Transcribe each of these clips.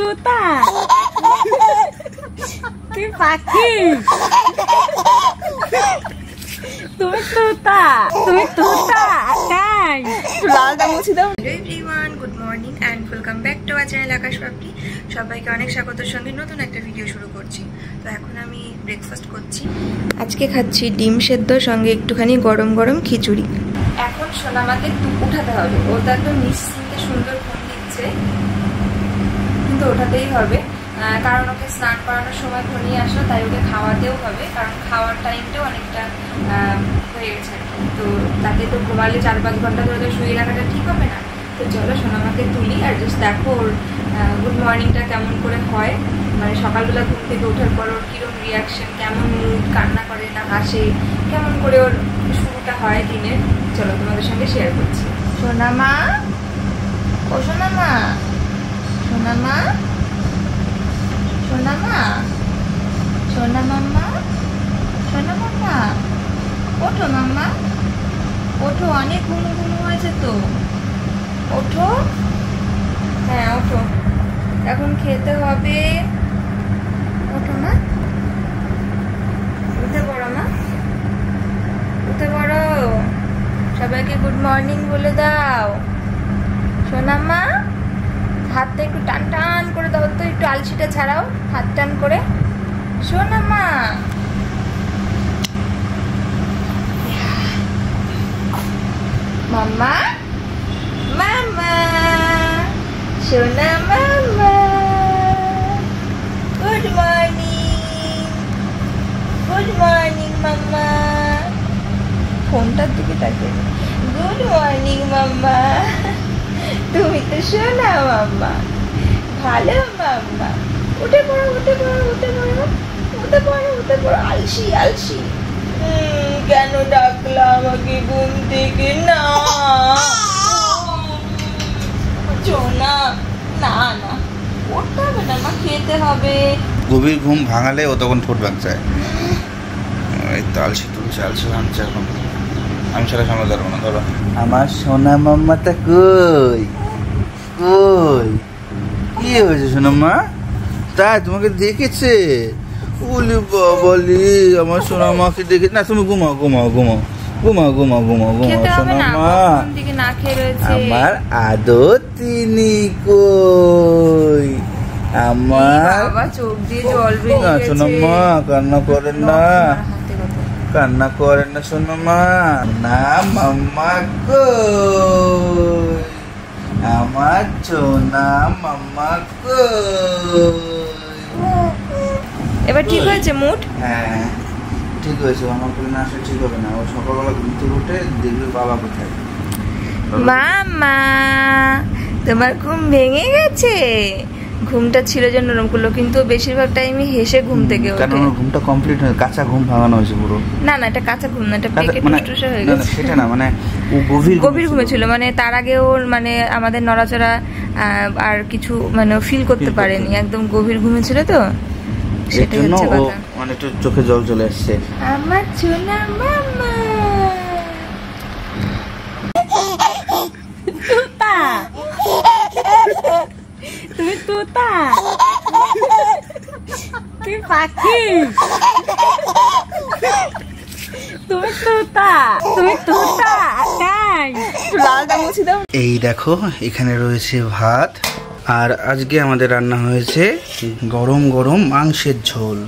তোতা, তুই পাখি, তুমি তোতা, তুমি তোতা। তাই লালটা মুছে দাও। Hello everyone, good morning and welcome back to our channel Akash Papri. সবাইকে অনেক স্বাগতের সঙ্গে নতুন একটা ভিডিও শুরু করছি। তো এখন আমি ব্রেকফাস্ট করছি। আজকে খাচ্ছি ডিম সেদ্ধ, সঙ্গে একটুখানি গরম গরম খিচুড়ি। এখন সোনামাকে উঠাতে হবে, ও তো একদম নিশ্চিন্তে সুন্দর ঘুম দিচ্ছে, কিন্তু ওঠাতেই হবে, কারণ ওকে স্নান করানোর সময় ঘনিয়ে আসলো, তাই ওকে খাওয়াতেও হবে, কারণ খাওয়ার টাইমটাও অনেকটা হয়ে গেছে। তো তাকে তো ঘুমালে 4-5 ঘন্টা ধরে শুয়ে রাখাটা ঠিক হবে না। তো চলো সোনামাকে তুলি, আর জাস্ট দেখো ওর গুড মর্নিংটা কেমন করে হয়, মানে সকালবেলা ঘুম থেকে ওঠার পর ওর কীরকম রিয়াকশন, কেমন মুড, কান্না করে না হাসে, কেমন করে ওর শুরুটা হয় দিনের। চলো তোমাদের সঙ্গে শেয়ার করছি। সোনামা, ও সোনামা, সোনামা, সোনামা, সোনা মাম্মা, সোনা মাম্মা, ওঠো মাম্মা, ওঠো, অনেক ঘুমু ঘুমু হয়েছে তো, ওঠো, হ্যাঁ ওঠো, এখন খেতে হবে, ওঠো মা, উঠে পড়ো মা, উঠে পড়ো, সবাইকে গুড মর্নিং বলে দাও। সোনামা, হাতটা একটু টান টান করে দাও তো, একটু আলসিটা ছাড়াও, হাত টান করে। সোনামা, মাম্মা, মাম্মা, সোনা মাম্মা, গুড মর্নিং, গুড মর্নিং মাম্মা, ফোনটার দিকে তাকিয়ে, গুড মর্নিং মাম্মা, তুমি তো সোনা মাম্মা, ভালো মাম্মা, উঠে পড়ো, উঠে পড়ো, উঠে পড়ো, উঠে পড়ো, উঠে পড়ো, আলসি আলসি, কেন ডাকলা আমাকে ঘুম থেকে? না সোনা, না না উঠতে হবে না মা, খেতে হবে। গভীর ঘুম ভাঙালে ও তখন ঠোঁট ভাঙচায়, এই তো আলসি তুলছে, আলসি ভাঙছে এখন, আমি সেটা সামলাতে পারবো না। ধরো আমার সোনা মাম্মাটা কই, কই, কি হয়েছে সোনাম্মা? তাই তোমাকে দেখেছে? ওলি বাবালি, আমার সোনা মাকে দেখে না। তুমি ঘুমাও ঘুমাও ঘুমাও ঘুমাও ঘুমাও ঘুমাও ঘুমাও সোনাম্মা, আমার আদতিনি কই, আমার সোনাম্মা, কান্না করেন না, কান্না করেন না সোনাম্মা, না মাম্মা কই, আমার সোনা মাম্মা কই। এবার ঠিক হয়েছে মুড? হ্যাঁ ঠিক হয়েছে, আমার করে না আসলে ঠিক হবে না। ও সকালবেলা ঘুম থেকে উঠে দেখবে বাবা কোথায়। মাম্মা, তোমার ঘুম ভেঙে গেছে? ঘুমটা ছিল যে নরম করলো, কিন্তু বেশিরভাগ টাইমই হেসে ঘুম থেকে ওঠে। কারণ ওর ঘুমটা কমপ্লিট হয়ে কাঁচা ঘুম ভাঙানো হয়েছে পুরো। না না, এটা কাঁচা ঘুম না, এটা পেকে টুসটুসে হয়ে গেছে। সেটা না, মানে ও গভীর ঘুমে ছিল, মানে তার আগে ওর মানে আমাদের নড়াচড়া আর কিছু মানে ফিল করতে পারেনি, একদম গভীর ঘুমে ছিল তো, সেটাই হচ্ছে কথা। মানে একটু চোখে জল চলে আসছে। আমার সোনা মাম্মা, তোতা, তুমি তোতা, তুই পাখি, তুমি তোতা, তুমি তোতা। তাই লালটা মুছে দাও। এই দেখো এখানে রয়েছে ভাত, আর আজকে আমাদের রান্না হয়েছে গরম গরম মাংসের ঝোল।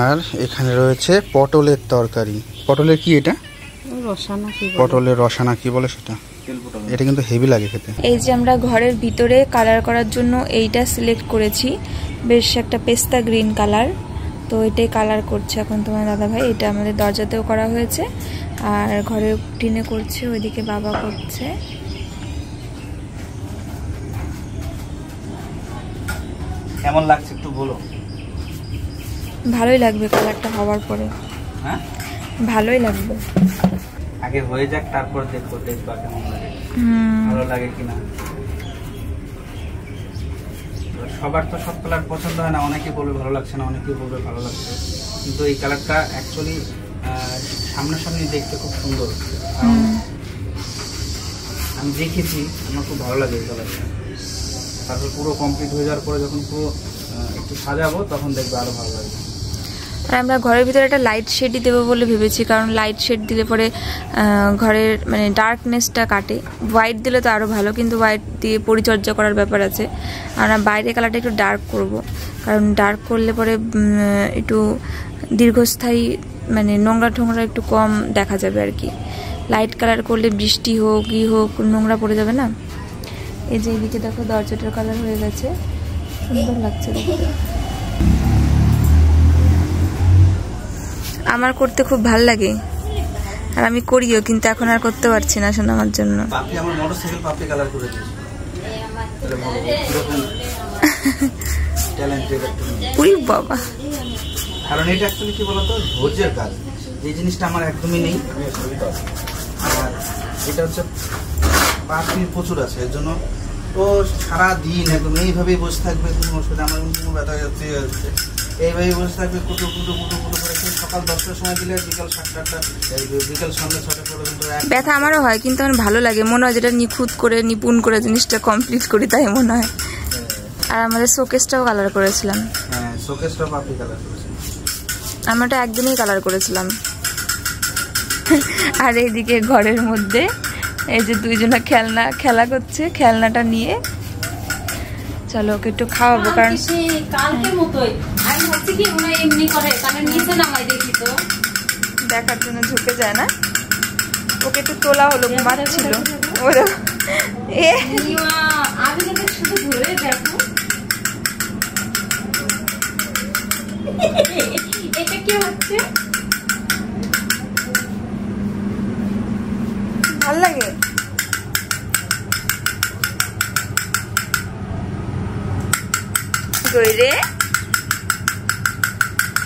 আর এখানে রয়েছে পটলের তরকারি। পটলের কি এটা? পটলের রসা না কি বলে সেটা, এটা কিন্তু হেভি লাগে খেতে। এই যে আমরা ঘরের ভিতরে কালার করার জন্য এইটা সিলেক্ট করেছি, বেশ একটা পেস্তা গ্রিন কালার, তো এটাই কালার করছে এখন তোমার দাদা ভাই। এটা আমাদের দরজাতেও করা হয়েছে, আর ঘরে টিনে করছে, ওইদিকে বাবা করছে। কেমন লাগছে একটু বলো। ভালোই লাগবে কালারটা হওয়ার পরে, হ্যাঁ ভালোই লাগবে। আগে হয়ে যাক, তারপর দেখবো, দেখবা কেমন লাগে, ভালো লাগে কিনা। সবার তো সব কালার পছন্দ হয় না, অনেকে বলবে ভালো লাগছে না, অনেকে বলবে ভালো লাগছে, কিন্তু এই কালারটা অ্যাকচুয়ালি সামনাসামনি দেখতে খুব সুন্দর। আমি দেখেছি, আমার খুব ভালো লাগে এই কালারটা। তারপর পুরো কমপ্লিট হয়ে যাওয়ার পরে যখন পুরো একটু সাজাবো তখন দেখবে আরও ভালো লাগবে। আর আমরা ঘরের ভিতরে একটা লাইট শেডই দেবো বলে ভেবেছি, কারণ লাইট শেড দিলে পরে ঘরের মানে ডার্কনেসটা কাটে। হোয়াইট দিলে তো আরও ভালো, কিন্তু হোয়াইট দিয়ে পরিচর্যা করার ব্যাপার আছে। আমরা বাইরের কালারটা একটু ডার্ক করব, কারণ ডার্ক করলে পরে একটু দীর্ঘস্থায়ী মানে নোংরা ঠোংরা একটু কম দেখা যাবে আর কি। লাইট কালার করলে বৃষ্টি হোক ই হোক নোংরা পড়ে যাবে না। এই যে এদিকে দেখো দরজাটার কালার হয়ে গেছে, সুন্দর লাগছে দেখতে। আমার করতে খুব ভাল লাগে আর আমি করিও, কিন্তু এখন আর করতে পারছি না শোনা আমার জন্য। পাপি আমার মোটরসাইকেল পাপি কালার করে দিয়েছে। ট্যালেন্টেড একটা মেয়ে। উই বাবা, কারণ এটা অ্যাকচুয়ালি কি বলতো ধৈর্যের কাজ, যে জিনিসটা আমার একদমই নেই। আর এটা হচ্ছে পাখির প্রচুর আছে, এর জন্য ও সারাদিন একদম এইভাবেই বসে থাকবে। কোনো ওষুধ আমার কোনো ব্যথা যাচ্ছে এইভাবেই বসে থাকবে, কুটু কুটু কুটু কুটু করে। সকাল 10টার সময় দিলে বিকাল 7টা, বিকাল সন্ধ্যা 6টা পর্যন্ত ব্যথা আমারও হয়, কিন্তু আমার ভালো লাগে, মনে হয় যেটা নিখুঁত করে নিপুণ করে জিনিসটা কমপ্লিট করি, তাই মনে হয়। আর আমাদের শোকেসটাও কালার করেছিলাম। হ্যাঁ, শোকেসটাও পাপি কালার করেছিলাম। আমরা ওটা একদিনই কালার করেছিলাম। আর এইদিকে ঘরের মধ্যে এই যে দুইজনা খেলা করছে, খেলনাটা নিয়ে চলো ওকে একটু খাওয়াবো, কারণ কালকের মতোই আমি ভাবছি কি মনে হয় এমনি করে, কারণ নিচে নামাই দেখি তো দেখার জন্য ঝুঁকে যায় না। ওকে একটু তোলা হলো, ঘুমাচ্ছিল। ওরা আমি যদি শুধু ধরে দেখো এটা কি হচ্ছে, ভাল লাগে। কইরে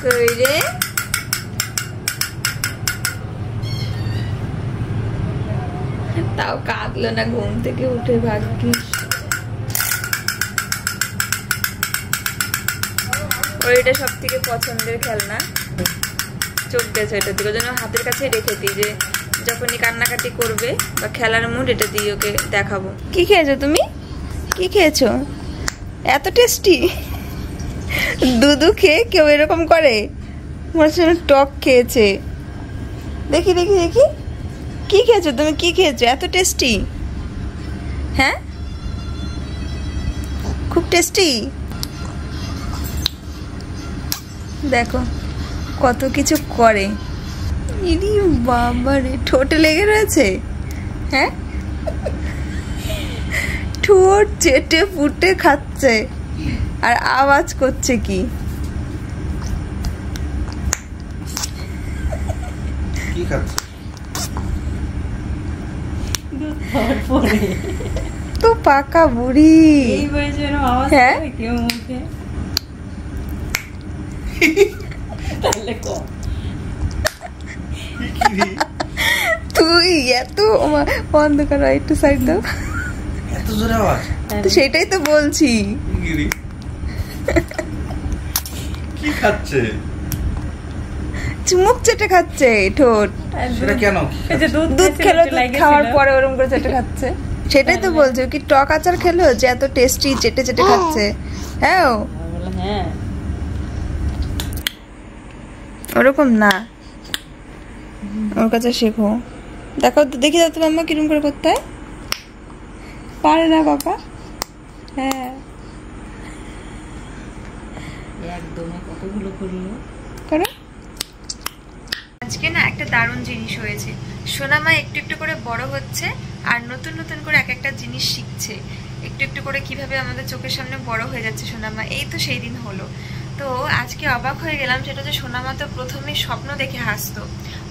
কইরে তাও কাঁদলো না ঘুম থেকে উঠে, ভাগ্যিস। ওর এটা সব থেকে পছন্দের খেলনা, চোখ গেছে এটা দিকে, জন্য হাতের কাছে রেখে দিই, যে যখনই কান্নাকাটি করবে বা খেলার মুড এটা দিয়ে ওকে দেখাবো। কি খেয়েছো তুমি? কি খেয়েছো? এত টেস্টি দুধু খেয়ে কেউ এরকম করে? মনে হচ্ছে টক খেয়েছে। দেখি দেখি দেখি, কি খেয়েছো তুমি? কি খেয়েছো এত টেস্টি? হ্যাঁ, খুব টেস্টি। দেখো কত কিছু করে। ইরি বাবা রে, ঠোঁটে লেগে রয়েছে। হ্যাঁ, ঠোঁট চেটে ফুটে খাচ্ছে আর আওয়াজ করছে কি। কি খাচ্ছে? তো পাকা বুড়ি। এই বয়সে এরকম আওয়াজ হ্যাঁ? করে কেউ মুখে? তাহলে কম তুই এত বন্ধ করো, একটু সাইড দাও। এত জোরে আওয়াজ? তো সেটাই তো বলছি। কি খাচ্ছে? চুমুক চেটে খাচ্ছে ঠোঁট। সেটা কেন? দুধ খেলো, দুধ খাওয়ার পরে ওরকম করে চেটে খাচ্ছে। সেটাই তো বলছি, কি টক আচার খেলো যে এত টেস্টি চেটে চেটে খাচ্ছে। হ্যাঁ, হ্যাঁ ওরকম না, ওর কাছে শেখো। দেখো তো, দেখি দাও তো মাম্মা কিরম করে করতে হয়। পারে না বাবা। হ্যাঁ, একদম কতগুলো করলো। করো। আজকে না একটা দারুণ জিনিস হয়েছে। সোনামা একটু একটু করে বড় হচ্ছে আর নতুন নতুন করে এক একটা জিনিস শিখছে। একটু একটু করে কিভাবে আমাদের চোখের সামনে বড় হয়ে যাচ্ছে সোনামা। এই তো সেই দিন হলো। তো আজকে অবাক হয়ে গেলাম, সেটা হচ্ছে সোনামা তো প্রথমে স্বপ্ন দেখে হাসতো,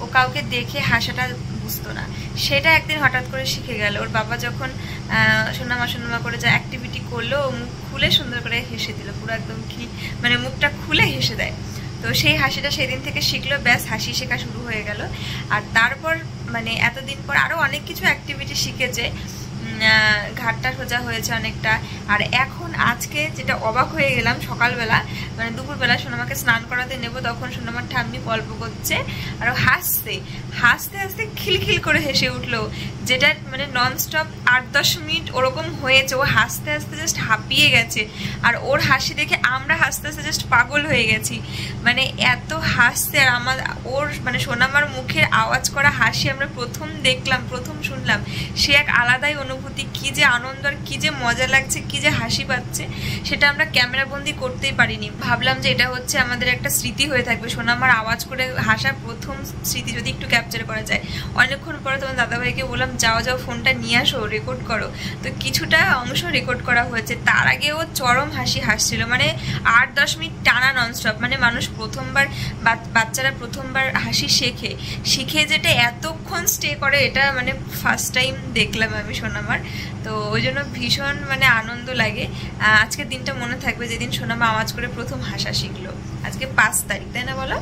ও কাউকে দেখে হাসাটা বুঝতো না। সেটা একদিন হঠাৎ করে শিখে গেল। ওর বাবা যখন সোনামা সোনামা করে যা অ্যাক্টিভিটি করলো, ও মুখ খুলে সুন্দর করে হেসে দিল, পুরো একদম কি মানে মুখটা খুলে হেসে দেয়। তো সেই হাসিটা সেদিন থেকে শিখলো, ব্যাস হাসি শেখা শুরু হয়ে গেল। আর তারপর মানে এতদিন পর আরও অনেক কিছু অ্যাক্টিভিটি শিখেছে, ঘাটটা সোজা হয়েছে অনেকটা। আর এখন আজকে যেটা অবাক হয়ে গেলাম, সকালবেলা মানে দুপুরবেলা সোনামাকে স্নান করাতে নেব, তখন সোনামার ঠাম্মি গল্প করছে আর হাসতে হাসতে হাসতে খিলখিল করে হেসে উঠলো, যেটা মানে ননস্টপ 8-10 মিনিট ওরকম হয়েছে। ও হাসতে হাসতে জাস্ট হাঁপিয়ে গেছে, আর ওর হাসি দেখে আমরা হাসতে হাসতে জাস্ট পাগল হয়ে গেছি। মানে এত হাসতে, আর ওর মানে সোনামার মুখের আওয়াজ করা হাসি আমরা প্রথম দেখলাম, প্রথম শুনলাম, সে এক আলাদাই অনুভূতি। কি যে আনন্দ আর কি যে মজা লাগছে, কি যে হাসি পাচ্ছে, সেটা আমরা ক্যামেরা বন্দি করতেই পারিনি। ভাবলাম যে এটা হচ্ছে আমাদের একটা স্মৃতি হয়ে থাকবে, সোনামার আওয়াজ করে হাসা প্রথম স্মৃতি যদি একটু ক্যাপচার করা যায়। অনেকক্ষণ পরে তোমার দাদাভাইকে বললাম যাও যাও ফোনটা নিয়ে আসো, রেকর্ড করো। তো কিছুটা অংশ রেকর্ড করা হয়েছে। তার আগে ও চরম হাসি হাসছিল, মানে 8-10 মিনিট টানা ননস্টপ। মানে মানুষ প্রথমবার, বাচ্চারা প্রথমবার হাসি শিখে যেটা এতক্ষণ স্টে করে, এটা মানে ফার্স্ট টাইম দেখলাম আমি সোনামার। তো ওই জন্য ভীষণ মানে আনন্দ লাগে। আজকের দিনটা মনে থাকবে যেদিন সোনামা আওয়াজ করে প্রথম হাসা শিখলো। আজকে 5 তারিখ, তাই না বলো?